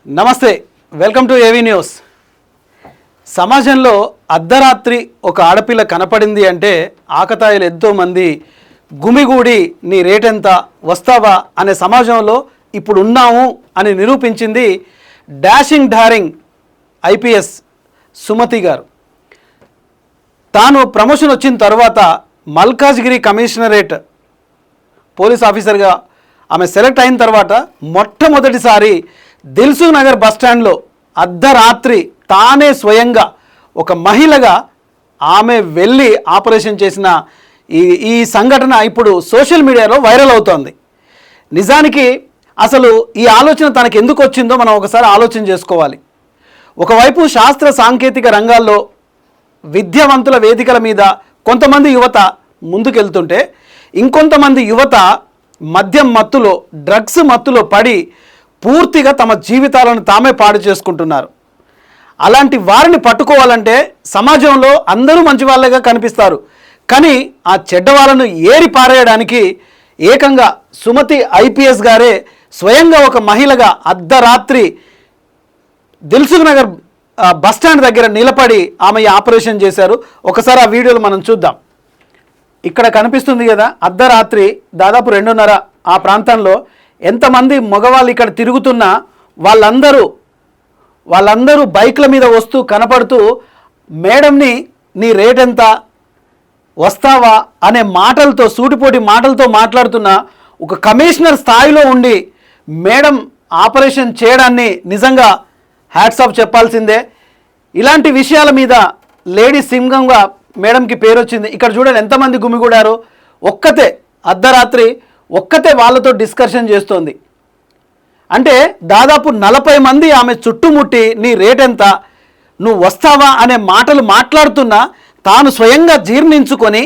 నమస్తే, welcome to AV news. సమాజంలో అర్ధరాత్రి ఒక ఆడపిల్ల కనపడింది అంటే ఆకతాయిలు ఎంతోమంది గుమిగూడి నీ రేటెంత వస్తావా అనే సమాజంలో ఇప్పుడు ఉన్నాము అని నిరూపించింది డాషింగ్ డారింగ్ ఐపీఎస్ సుమతి గారు. తాను ప్రమోషన్ వచ్చిన తర్వాత మల్కాజ్గిరి కమిషనరేట్ పోలీస్ ఆఫీసర్గా ఆమె సెలెక్ట్ అయిన తర్వాత మొట్టమొదటిసారి దిల్సుఖ్ నగర్ బస్టాండ్లో అర్ధరాత్రి తానే స్వయంగా ఒక మహిళగా ఆమె వెళ్ళి ఆపరేషన్ చేసిన ఈ సంఘటన ఇప్పుడు సోషల్ మీడియాలో వైరల్ అవుతోంది. నిజానికి అసలు ఈ ఆలోచన తనకు ఎందుకు వచ్చిందో మనం ఒకసారి ఆలోచన చేసుకోవాలి. ఒకవైపు శాస్త్ర సాంకేతిక రంగాల్లో విద్యావంతుల వేదికల మీద కొంతమంది యువత ముందుకెళ్తుంటే ఇంకొంతమంది యువత మద్యం మత్తులో డ్రగ్స్ మత్తులో పడి పూర్తిగా తమ జీవితాలను తామే పాడు చేసుకుంటున్నారు. అలాంటి వారిని పట్టుకోవాలంటే సమాజంలో అందరూ మంచి వాళ్ళగా కనిపిస్తారు, కానీ ఆ చెడ్డ వాళ్ళను ఏరి పారేయడానికి ఏకంగా సుమతి ఐపీఎస్ గారే స్వయంగా ఒక మహిళగా అర్ధరాత్రి దిల్సుఖ్ నగర్ బస్టాండ్ దగ్గర నిలబడి ఆమె ఆపరేషన్ చేశారు. ఒకసారి ఆ వీడియోలు మనం చూద్దాం. ఇక్కడ కనిపిస్తుంది కదా, అర్ధరాత్రి దాదాపు 2:30 ఆ ప్రాంతంలో ఎంతమంది మగవాళ్ళు ఇక్కడ తిరుగుతున్నా వాళ్ళందరూ బైక్ల మీద వస్తూ కనపడుతూ మేడంని నీ రేట్ ఎంత వస్తావా అనే మాటలతో సూటిపోటి మాటలతో మాట్లాడుతున్న ఒక కమిషనర్ స్థాయిలో ఉండి మేడం ఆపరేషన్ చేయడాన్ని నిజంగా హ్యాట్స్ ఆఫ్ చెప్పాల్సిందే. ఇలాంటి విషయాల మీద లేడీ సింగంగా మేడంకి పేరు వచ్చింది. ఇక్కడ చూడండి ఎంతమంది గుమిగూడారు. ఒక్కతే అర్ధరాత్రి ఒక్కతే వాళ్ళతో డిస్కషన్ చేస్తోంది. అంటే దాదాపు 40 మంది ఆమె చుట్టుముట్టి నీ రేటెంత, నువ్వు వస్తావా అనే మాటలు మాట్లాడుతున్నా తాను స్వయంగా జీర్ణించుకొని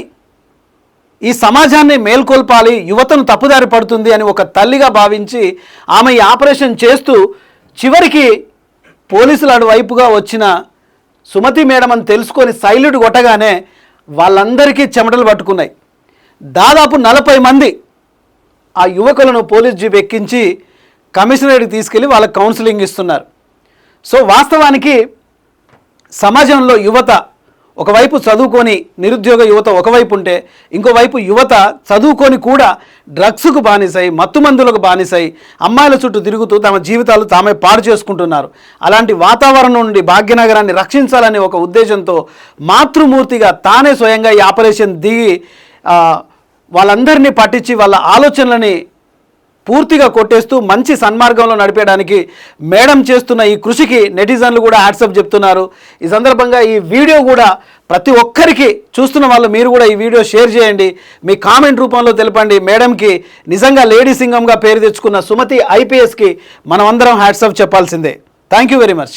ఈ సమాజాన్ని మేల్కొల్పాలి, యువతను తప్పుదారి పడుతుంది అని ఒక తల్లిగా భావించి ఆమె ఈ ఆపరేషన్ చేస్తూ చివరికి పోలీసులు అటువైపుగా వచ్చిన సుమతి మేడం అని తెలుసుకొని సైల్యూట్ కొట్టగానే వాళ్ళందరికీ చెమటలు పట్టుకున్నాయి. దాదాపు 40 మంది ఆ యువకులను పోలీస్ జీప్ ఎక్కించి కమిషనరేట్కి తీసుకెళ్ళి వాళ్ళకి కౌన్సిలింగ్ ఇస్తున్నారు. సో వాస్తవానికి సమాజంలో యువత ఒకవైపు చదువుకొని నిరుద్యోగ యువత ఒకవైపు ఉంటే ఇంకోవైపు యువత చదువుకొని కూడా డ్రగ్స్కు బానిసై మత్తుమందులకు బానిసై అమ్మాయిల చుట్టూ తిరుగుతూ తమ జీవితాలు తామే పాడు చేసుకుంటున్నారు. అలాంటి వాతావరణం నుండి భాగ్యనగరాన్ని రక్షించాలనే ఒక ఉద్దేశంతో మాతృమూర్తిగా తానే స్వయంగా ఈ ఆపరేషన్ దిగి వాళ్ళందరినీ పట్టించి వాళ్ళ ఆలోచనలని పూర్తిగా కొట్టేస్తూ మంచి సన్మార్గంలో నడిపేయడానికి మేడం చేస్తున్న ఈ కృషికి నెటిజన్లు కూడా హ్యాట్సప్ చెప్తున్నారు. ఈ సందర్భంగా ఈ వీడియో కూడా ప్రతి ఒక్కరికి చూస్తున్న వాళ్ళు మీరు కూడా ఈ వీడియో షేర్ చేయండి, మీ కామెంట్ రూపంలో తెలపండి. మేడంకి నిజంగా లేడీ సింగంగా పేరు తెచ్చుకున్న సుమతి ఐపీఎస్కి మనం అందరం హ్యాట్సప్ చెప్పాల్సిందే. Thank you very much.